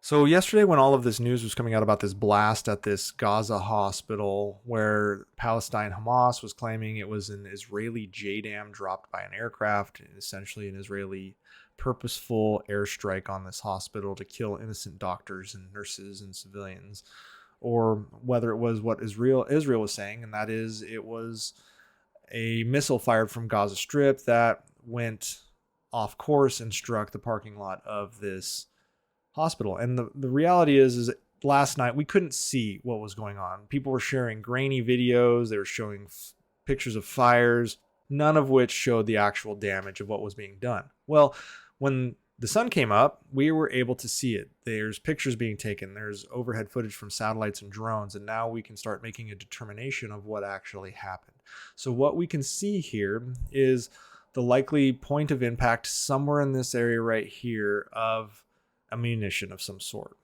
So yesterday when all of this news was coming out about this blast at this Gaza hospital where Palestine Hamas was claiming it was an Israeli JDAM dropped by an aircraft, essentially an Israeli purposeful airstrike on this hospital to kill innocent doctors and nurses and civilians, or whether it was what Israel was saying, and that is it was a missile fired from Gaza Strip that went off course and struck the parking lot of this hospital. And the reality is last night we couldn't see what was going on. People were sharing grainy videos. They were showing pictures of fires, none of which showed the actual damage of what was being done. Well, when the sun came up, we were able to see it. There's pictures being taken. There's overhead footage from satellites and drones. And now we can start making a determination of what actually happened. So what we can see here is the likely point of impact somewhere in this area right here of ammunition of some sort.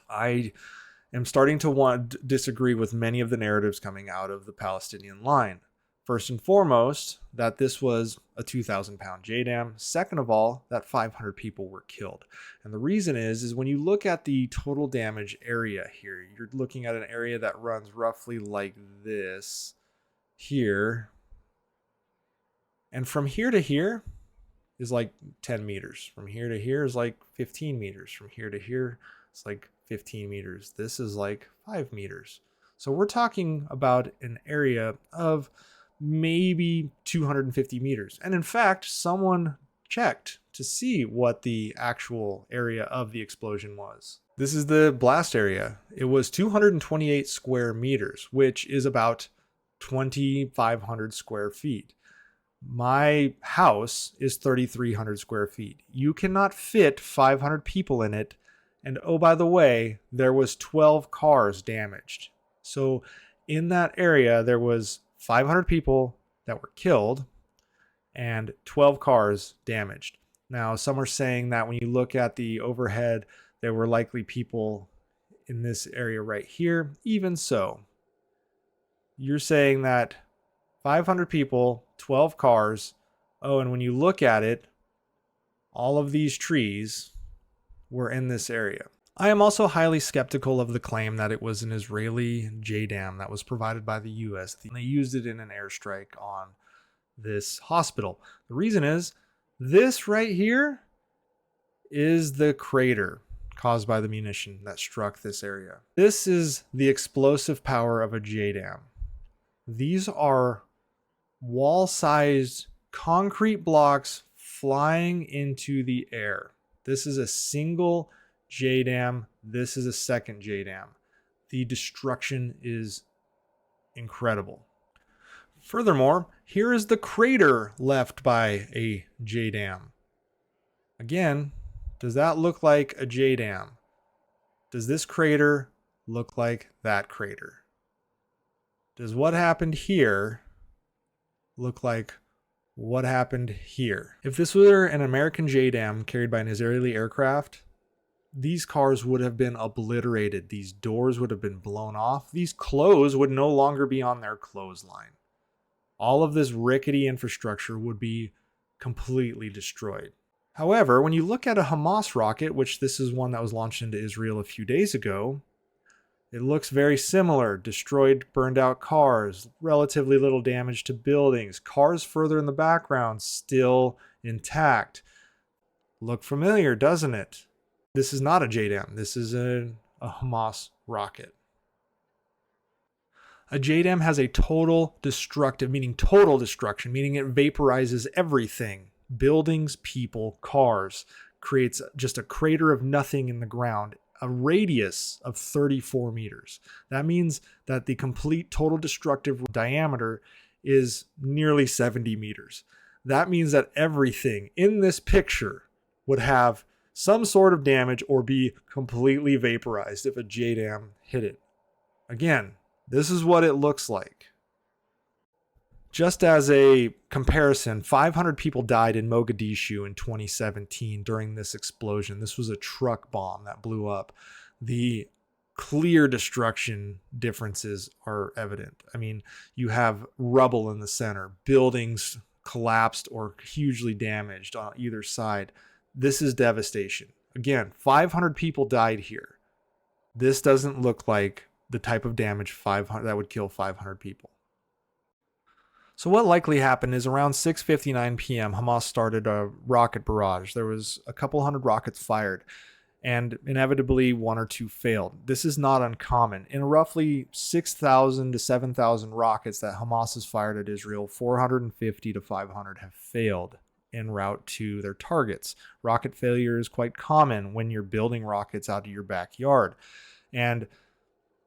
I am starting to disagree with many of the narratives coming out of the Palestinian line. First and foremost, that this was a 2,000-pound JDAM. Second of all, that 500 people were killed. And the reason is when you look at the total damage area here, you're looking at an area that runs roughly like this here. And from here to here is like 10 meters. From here to here is like 15 meters. From here to here, it's like 15 meters. This is like 5 meters. So we're talking about an area of maybe 250 meters. And in fact, someone checked to see what the actual area of the explosion was. This is the blast area. It was 228 square meters, which is about 2,500 square feet. My house is 3,300 square feet. You cannot fit 500 people in it. And oh, by the way, there was 12 cars damaged. So in that area, there was 500 people that were killed and 12 cars damaged. Now, some are saying that when you look at the overhead, there were likely people in this area right here. Even so, you're saying that 500 people, 12 cars. Oh, and when you look at it, all of these trees were in this area. I am also highly skeptical of the claim that it was an Israeli JDAM that was provided by the US. They used it in an airstrike on this hospital. The reason is this right here is the crater caused by the munition that struck this area. This is the explosive power of a JDAM. These are wall-sized concrete blocks flying into the air. This is a single JDAM. This is a second JDAM. The destruction is incredible. Furthermore, here is the crater left by a JDAM. Again, does that look like a JDAM? Does this crater look like that crater? Does what happened here look like what happened here? If this were an American JDAM carried by an Israeli aircraft, these cars would have been obliterated. These doors would have been blown off. These clothes would no longer be on their clothesline. All of this rickety infrastructure would be completely destroyed. However, when you look at a Hamas rocket, which this is one that was launched into Israel a few days ago, it looks very similar. Destroyed, burned out cars, relatively little damage to buildings, cars further in the background still intact. Look familiar, doesn't it? This is not a JDAM. This is a Hamas rocket. A JDAM has a total destruction, meaning it vaporizes everything. Buildings, people, cars. Creates just a crater of nothing in the ground. A radius of 34 meters. That means that the complete total destructive diameter is nearly 70 meters. That means that everything in this picture would have some sort of damage or be completely vaporized if a JDAM hit it. Again, this is what it looks like. Just as a comparison, 500 people died in Mogadishu in 2017 during this explosion. This was a truck bomb that blew up. The clear destruction differences are evident. I mean, you have rubble in the center, buildings collapsed or hugely damaged on either side. This is devastation. Again, 500 people died here. This doesn't look like the type of damage 500 that would kill 500 people. So what likely happened is around 6:59 p.m. Hamas started a rocket barrage. There was a couple hundred rockets fired, and inevitably one or two failed. This is not uncommon. In roughly 6,000 to 7,000 rockets that Hamas has fired at Israel, 450 to 500 have failed en route to their targets. Rocket failure is quite common when you're building rockets out of your backyard. And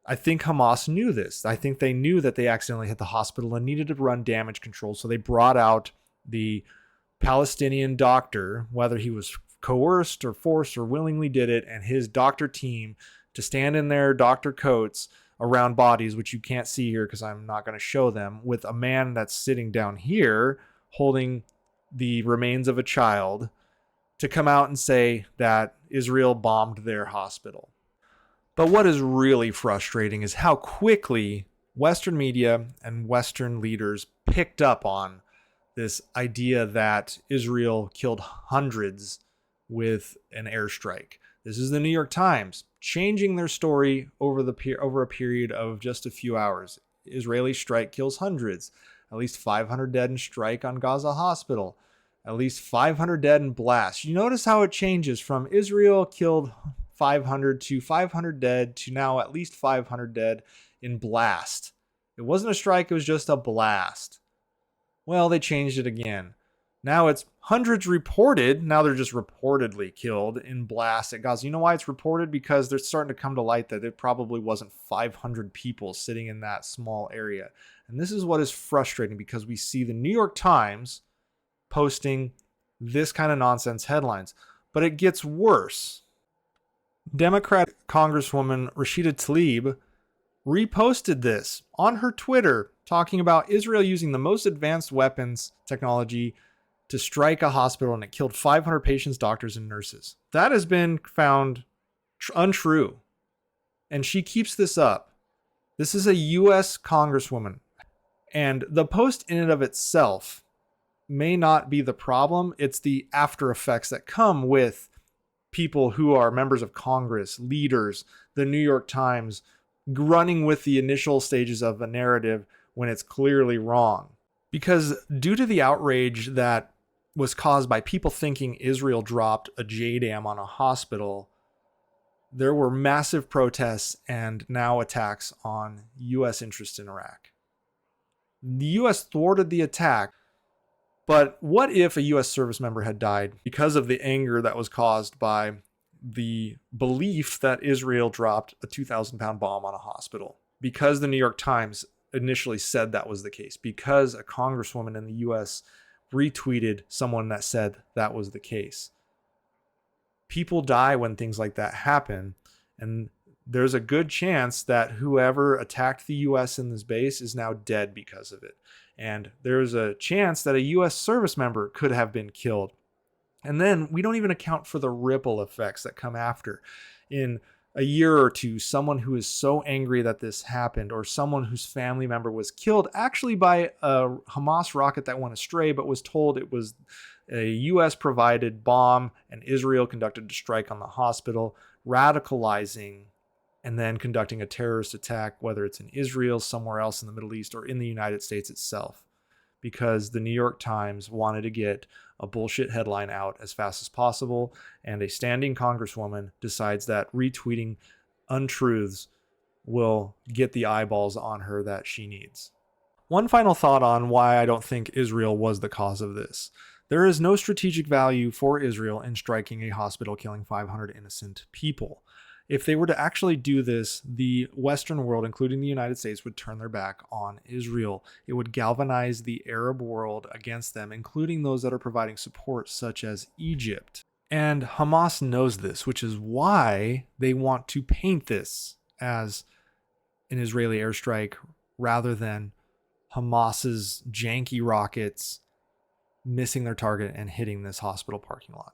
I think Hamas knew this. I think they knew that they accidentally hit the hospital and needed to run damage control. So they brought out the Palestinian doctor, whether he was coerced or forced or willingly did it, and his doctor team to stand in their doctor coats around bodies, which you can't see here because I'm not going to show them, with a man that's sitting down here holding the remains of a child, to come out and say that Israel bombed their hospital. But what is really frustrating is how quickly Western media and Western leaders picked up on this idea that Israel killed hundreds with an airstrike. This is the New York Times changing their story over a period of just a few hours. Israeli strike kills hundreds. At least 500 dead in strike on Gaza hospital. At least 500 dead in blast. You notice how it changes from Israel killed 500 to 500 dead to now at least 500 dead in blast. It wasn't a strike, it was just a blast. Well, they changed it again. Now it's hundreds reported. Now they're just reportedly killed in blast at Gaza. You know why it's reported? Because they're starting to come to light that it probably wasn't 500 people sitting in that small area. And this is what is frustrating, because we see the New York Times posting this kind of nonsense headlines. But it gets worse. Democrat Congresswoman Rashida TB reposted this on her Twitter, talking about Israel using the most advanced weapons technology to strike a hospital, and it killed 500 patients, doctors, and nurses. That has been found untrue. And she keeps this up. This is a U.S. Congresswoman. And the post in and of itself may not be the problem. It's the after effects that come with people who are members of Congress, leaders, the New York Times, running with the initial stages of a narrative when it's clearly wrong. Because due to the outrage that was caused by people thinking Israel dropped a JDAM on a hospital, there were massive protests and now attacks on U.S. interests in Iraq. The U.S. thwarted the attack. But what if a U.S. service member had died because of the anger that was caused by the belief that Israel dropped a 2,000-pound bomb on a hospital? Because the New York Times initially said that was the case. Because a congresswoman in the U.S. retweeted someone that said that was the case. People die when things like that happen. And there's a good chance that whoever attacked the U.S. in this base is now dead because of it. And there's a chance that a U.S. service member could have been killed. And then we don't even account for the ripple effects that come after. In a year or two, someone who is so angry that this happened, or someone whose family member was killed actually by a Hamas rocket that went astray, but was told it was a U.S. provided bomb and Israel conducted a strike on the hospital, radicalizing and then conducting a terrorist attack, whether it's in Israel, somewhere else in the Middle East, or in the United States itself, because the New York Times wanted to get a bullshit headline out as fast as possible, and a standing congresswoman decides that retweeting untruths will get the eyeballs on her that she needs. One final thought on why I don't think Israel was the cause of this. There is no strategic value for Israel in striking a hospital, killing 500 innocent people. If they were to actually do this, the Western world, including the United States, would turn their back on Israel. It would galvanize the Arab world against them, including those that are providing support, such as Egypt. And Hamas knows this, which is why they want to paint this as an Israeli airstrike rather than Hamas's janky rockets missing their target and hitting this hospital parking lot.